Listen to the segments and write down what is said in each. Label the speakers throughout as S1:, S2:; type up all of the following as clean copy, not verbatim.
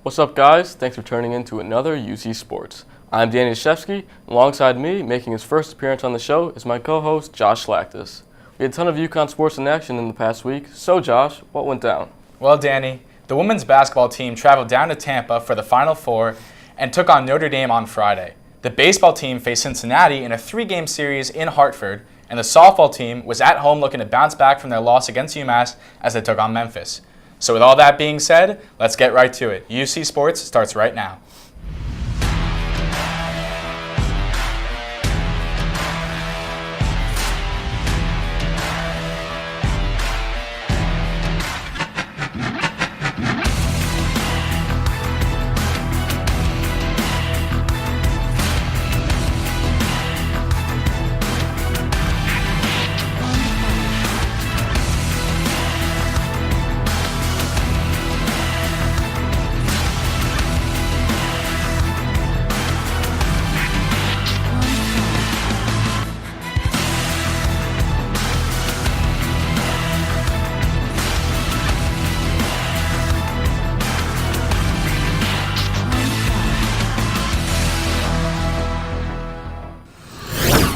S1: What's up, guys? Thanks for tuning in to another UC Sports. I'm Dashefsky. Alongside me, making his first appearance on the show, is my co-host, Josh Schlactus. We had a ton of UConn sports in action in the past week. So, Josh, what went down?
S2: Well, Danny, the women's basketball team traveled down to Tampa for the Final Four and took on Notre Dame on Friday. The baseball team faced Cincinnati in a 3-game series in Hartford, and the softball team was at home looking to bounce back from their loss against UMass as they took on Memphis. So with all that being said, let's get right to it. UC Sports starts right now.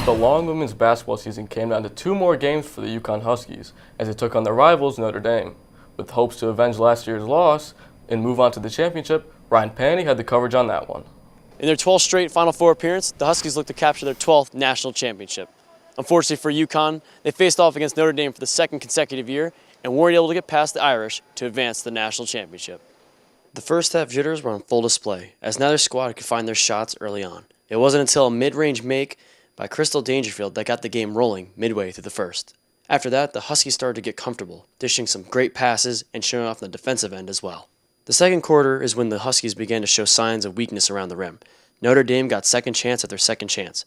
S1: The long women's basketball season came down to 2 more games for the UConn Huskies as they took on their rivals Notre Dame. With hopes to avenge last year's loss and move on to the championship, Ryan Panny had the coverage on that one.
S3: In their 12th straight Final Four appearance, the Huskies look to capture their 12th national championship. Unfortunately for UConn, they faced off against Notre Dame for the second consecutive year and weren't able to get past the Irish to advance to the national championship. The first half jitters were on full display as neither squad could find their shots early on. It wasn't until a mid-range make by Crystal Dangerfield that got the game rolling midway through the first. After that, the Huskies started to get comfortable, dishing some great passes and showing off on the defensive end as well. The second quarter is when the Huskies began to show signs of weakness around the rim. Notre Dame got second chance at their second chance.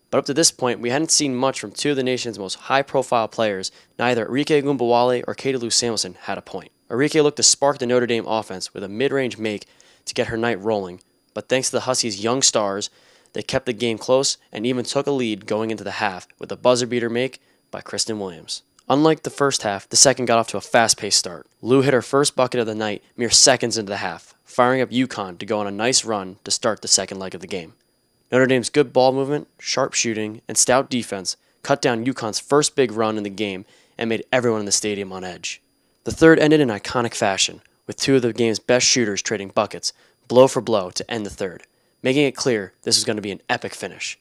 S3: But up to this point, we hadn't seen much from 2 of the nation's most high-profile players. Neither Arike Ogunbowale or Katie Lou Samuelson had a point. Arike looked to spark the Notre Dame offense with a mid-range make to get her night rolling, but thanks to the Huskies' young stars, they kept the game close and even took a lead going into the half with a buzzer-beater make by Kristen Williams. Unlike the first half, the second got off to a fast-paced start. Lou hit her first bucket of the night mere seconds into the half, firing up UConn to go on a nice run to start the second leg of the game. Notre Dame's good ball movement, sharp shooting, and stout defense cut down UConn's first big run in the game and made everyone in the stadium on edge. The third ended in iconic fashion, with 2 of the game's best shooters trading buckets, blow for blow, to end the third, making it clear this was going to be an epic finish.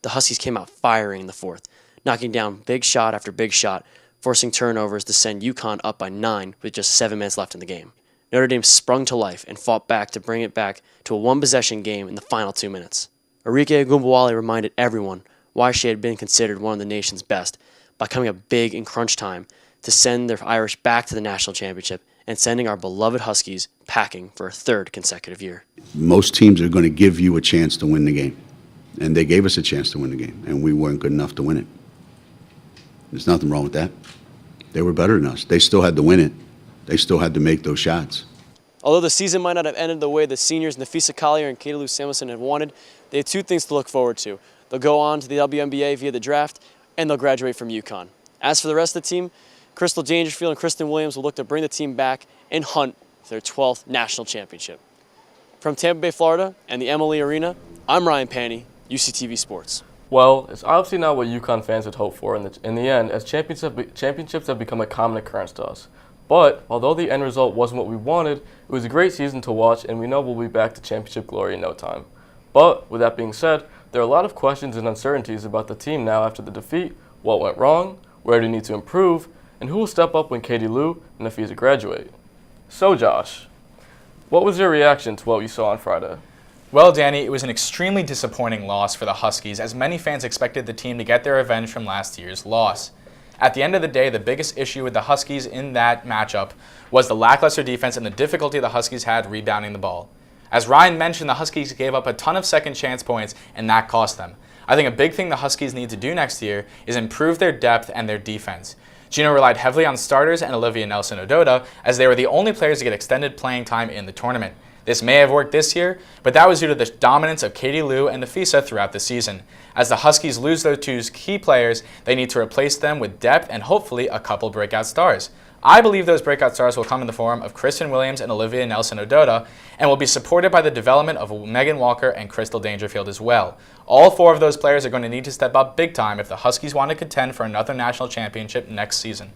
S3: The Huskies came out firing in the fourth, knocking down big shot after big shot, forcing turnovers to send UConn up by 9 with just 7 minutes left in the game. Notre Dame sprung to life and fought back to bring it back to a 1-possession game in the final 2 minutes. Arike Ogunbowale reminded everyone why she had been considered one of the nation's best by coming up big in crunch time to send their Irish back to the national championship and sending our beloved Huskies packing for a 3rd consecutive year.
S4: Most teams are going to give you a chance to win the game, and they gave us a chance to win the game, and we weren't good enough to win it. There's nothing wrong with that. They were better than us. They still had to win it. They still had to make those shots.
S3: Although the season might not have ended the way the seniors Nafisa Collier and Katie Lou Samuelson had wanted, they had 2 things to look forward to. They'll go on to the WNBA via the draft, and they'll graduate from UConn. As for the rest of the team, Crystal Dangerfield and Kristen Williams will look to bring the team back and hunt for their 12th national championship. From Tampa Bay, Florida, and the Emily Arena, I'm Ryan Panny, UCTV Sports.
S1: Well, it's obviously not what UConn fans had hoped for in the end, as championships have become a common occurrence to us. But although the end result wasn't what we wanted, it was a great season to watch, and we know we'll be back to championship glory in no time. But with that being said, there are a lot of questions and uncertainties about the team now after the defeat. What went wrong? Where do we need to improve? And who will step up when Katie Lou and Nafisa graduate? So, Josh, what was your reaction to what you saw on Friday?
S2: Well, Danny, it was an extremely disappointing loss for the Huskies, as many fans expected the team to get their revenge from last year's loss. At the end of the day, the biggest issue with the Huskies in that matchup was the lackluster defense and the difficulty the Huskies had rebounding the ball. As Ryan mentioned, the Huskies gave up a ton of second chance points, and that cost them. I think a big thing the Huskies need to do next year is improve their depth and their defense. Gino relied heavily on starters and Olivia Nelson-Ododa, as they were the only players to get extended playing time in the tournament. This may have worked this year, but that was due to the dominance of Katie Lou and Nafisa throughout the season. As the Huskies lose those 2 key players, they need to replace them with depth and hopefully a couple breakout stars. I believe those breakout stars will come in the form of Kristen Williams and Olivia Nelson-Ododa, and will be supported by the development of Megan Walker and Crystal Dangerfield as well. All 4 of those players are going to need to step up big time if the Huskies want to contend for another national championship next season.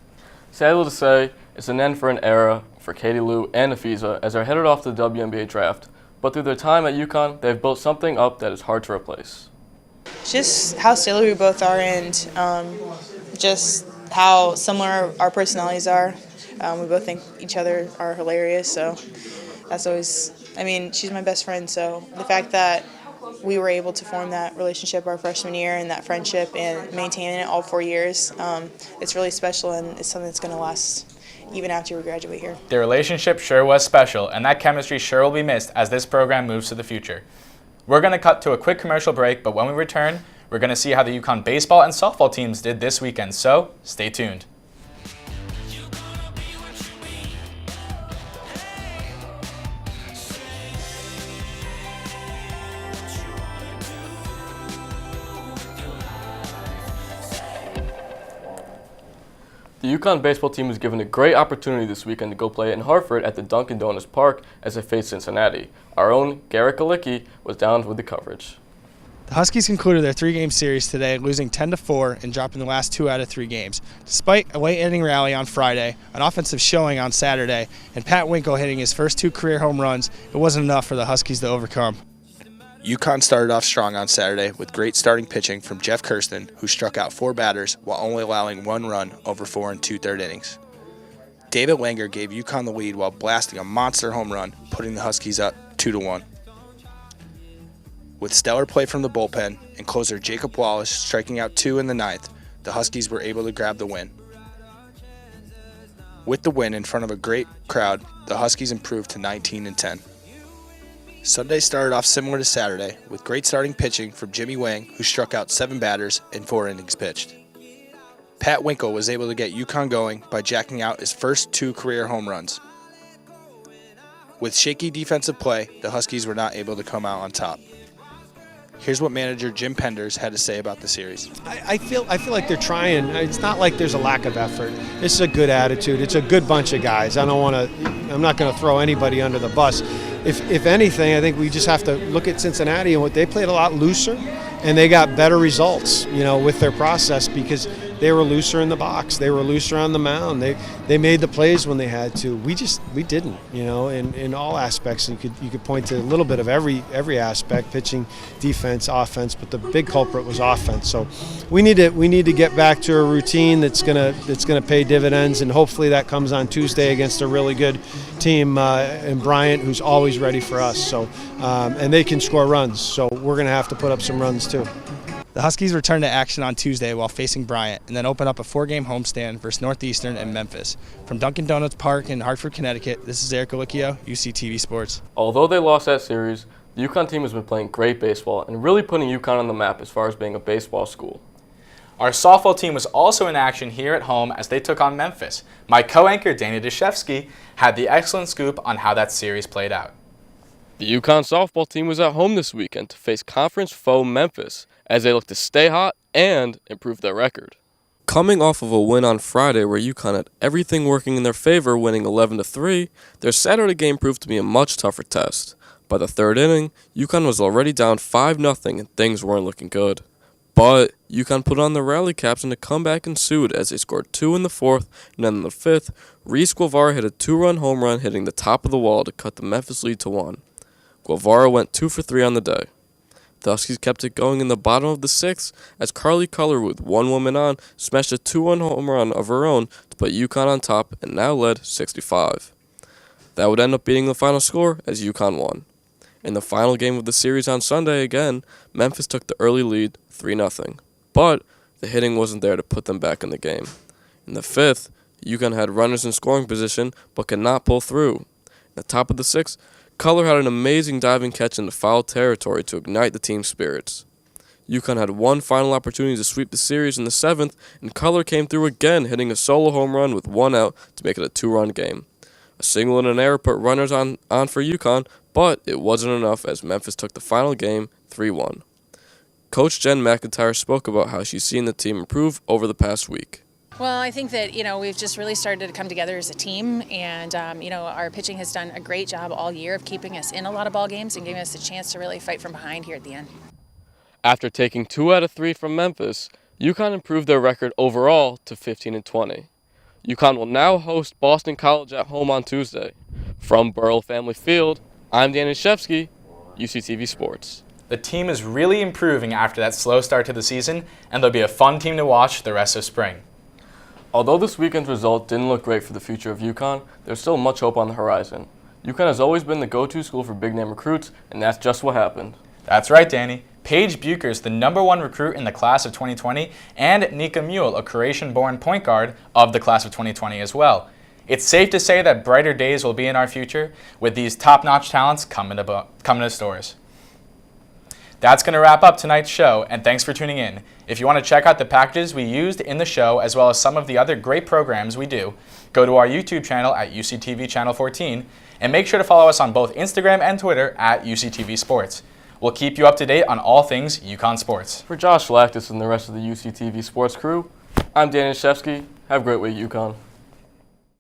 S1: Sadly to say, it's an end for an era for Katie Lou and Afiza as they're headed off to the WNBA draft. But through their time at UConn, they've built something up that is hard to replace.
S5: Just how similar we both are, and just how similar our personalities are. We both think each other are hilarious, so that's always, I mean, she's my best friend, so the fact that we were able to form that relationship our freshman year and that friendship and maintain it all 4 years, it's really special, and it's something that's going to last even after we graduate here.
S2: Their relationship sure was special, and that chemistry sure will be missed as this program moves to the future. We're going to cut to a quick commercial break, but when we return, we're going to see how the UConn baseball and softball teams did this weekend, so stay tuned.
S1: The UConn baseball team was given a great opportunity this weekend to go play in Hartford at the Dunkin' Donuts Park as they faced Cincinnati. Our own Garrett Galicki was down with the coverage.
S6: The Huskies concluded their 3-game series today, losing 10-4 and dropping the last 2 out of 3 games. Despite a late-inning rally on Friday, an offensive showing on Saturday, and Pat Winkle hitting his first 2 career home runs, it wasn't enough for the Huskies to overcome.
S7: UConn started off strong on Saturday with great starting pitching from Jeff Kirsten, who struck out 4 batters while only allowing 1 run over 4 2/3 innings. David Langer gave UConn the lead while blasting a monster home run, putting the Huskies up 2-1. With stellar play from the bullpen and closer Jacob Wallace striking out 2 in the 9th, the Huskies were able to grab the win. With the win in front of a great crowd, the Huskies improved to 19-10. Sunday started off similar to Saturday, with great starting pitching from Jimmy Wang, who struck out 7 batters in 4 innings pitched. Pat Winkle was able to get UConn going by jacking out his first 2 career home runs. With shaky defensive play, the Huskies were not able to come out on top. Here's what manager Jim Penders had to say about the series.
S6: I feel like they're trying. It's not like there's a lack of effort. This is a good attitude. It's a good bunch of guys. I'm not going to throw anybody under the bus. If anything, I think we just have to look at Cincinnati and what they played a lot looser, and they got better results, with their process because they were looser in the box. They were looser on the mound. They made the plays when they had to. We didn't, in all aspects. You could point to a little bit of every aspect, pitching, defense, offense, but the big culprit was offense. So we need to get back to a routine that's gonna pay dividends, and hopefully that comes on Tuesday against a really good team in Bryant, who's always ready for us. So and they can score runs. So we're gonna have to put up some runs too.
S8: The Huskies return to action on Tuesday while facing Bryant, and then open up a 4-game homestand versus Northeastern and Memphis. From Dunkin' Donuts Park in Hartford, Connecticut, this is Eric Galicchio, UCTV Sports.
S1: Although they lost that series, the UConn team has been playing great baseball and really putting UConn on the map as far as being a baseball school.
S2: Our softball team was also in action here at home as they took on Memphis. My co-anchor, Dana Dashefsky, had the excellent scoop on how that series played out.
S1: The UConn softball team was at home this weekend to face conference foe Memphis as they look to stay hot and improve their record. Coming off of a win on Friday where UConn had everything working in their favor, winning 11-3, their Saturday game proved to be a much tougher test. By the 3rd inning, UConn was already down 5-0 and things weren't looking good. But UConn put on their rally caps and a comeback ensued as they scored 2 in the 4th, and then in the 5th, Reese Guevara hit a 2-run home run hitting the top of the wall to cut the Memphis lead to 1. Guevara went 2 for 3 on the day. The Huskies kept it going in the bottom of the 6th as Carly Culler, with 1 woman on, smashed a 2-1 home run of her own to put UConn on top and now led 65. That would end up being the final score as UConn won. In the final game of the series on Sunday again, Memphis took the early lead 3-0, but the hitting wasn't there to put them back in the game. In the 5th, UConn had runners in scoring position but could not pull through. At the top of the 6th, Culler had an amazing diving catch into foul territory to ignite the team's spirits. UConn had one final opportunity to sweep the series in the 7th, and Culler came through again, hitting a solo home run with 1 out to make it a 2-run game. A single and an error put runners on for UConn, but it wasn't enough as Memphis took the final game 3-1. Coach Jen McIntyre spoke about how she's seen the team improve over the past week.
S9: Well, I think that, we've just really started to come together as a team, and, our pitching has done a great job all year of keeping us in a lot of ball games and giving us a chance to really fight from behind here at the end.
S1: After taking 2 out of 3 from Memphis, UConn improved their record overall to 15-20. UConn will now host Boston College at home on Tuesday. From Burrell Family Field, I'm Dashefsky, UCTV Sports.
S2: The team is really improving after that slow start to the season, and they'll be a fun team to watch the rest of spring.
S1: Although this weekend's result didn't look great for the future of UConn, there's still much hope on the horizon. UConn has always been the go-to school for big-name recruits, and that's just what happened.
S2: That's right, Danny. Paige Bucher's the #1 recruit in the class of 2020, and Nika Mule, a Croatian-born point guard of the class of 2020 as well. It's safe to say that brighter days will be in our future with these top-notch talents coming to stores. That's going to wrap up tonight's show, and thanks for tuning in. If you want to check out the packages we used in the show, as well as some of the other great programs we do, go to our YouTube channel at UCTV Channel 14, and make sure to follow us on both Instagram and Twitter at UCTV Sports. We'll keep you up to date on all things UConn sports.
S1: For Josh Schlactus and the rest of the UCTV Sports crew, I'm Dashefsky. Have a great week, UConn.